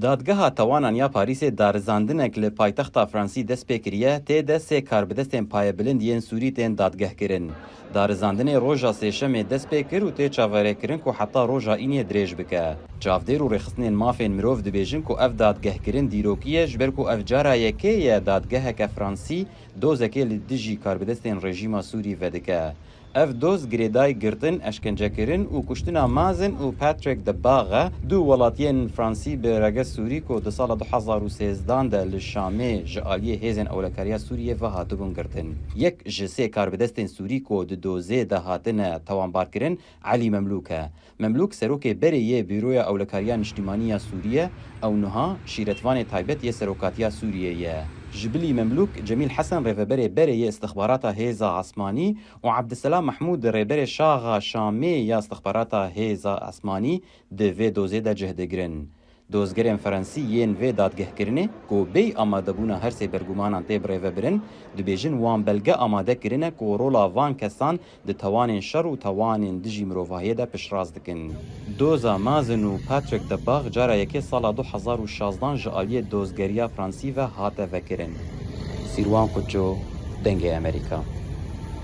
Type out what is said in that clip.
دادگاها توانان یا پاریس دارزاندنک لی پایتختا فرانسی دست پکریه تیده سه کاربدستین پای بلندین سوری تین دادگاه کرن. دارزاندن روژا سیشم دست پکر و تی چاوره کرن که حتی روژا اینی دریج بکه. چاودیر و رخصنین مافین مروف دبیجن که اف دادگاه کرن دیروکیه جبر که اف جارا یکیه دادگاه که فرانسی دوزکه لدیجی کاربدستین رژیم سوری ودکه. اف دوز گریدای گرتن اشکنجه کرن و کشتنا مازن و پاتریک دباغه دو ولاتین فرانسی به رگه سوری که ده سال 2013 ده لشامه جعالی هیزن اولکاریا سوریه و هاتبون گرتن. یک جسه کاربدستین سوری که ده دوزه ده هاتن توانبار کرن علی مملوکه. مملوک سروک بریه بیروی اولکاریا نشتیمانی سوریه او نها شیرتوان تایبت یه سروکاتیا سوریه یه. جبلي مملوك جميل حسن ريفبري بري استخباراتها هيزا عثماني وعبد السلام محمود ريبري شاغا شامي يا استخباراتها هيزا عثماني دي في دوزي دا جهدگرن. دوزگرین فرانسی ین و دادگه کرنه کو بی آماده بونا هر سی برگمانان تیب ریوه برن دو بیجن وان بلگه آماده کرنه کو رولا وان کسان ده توانین شر و توانین دجی مروفاهیه ده پشراز دکن. دوزا مازن و پاتریک دباغ جارا یکی سال 2016 جعالی دوزگریا فرانسی و هاته وکرن. سیروان کچو دنگ امریکا.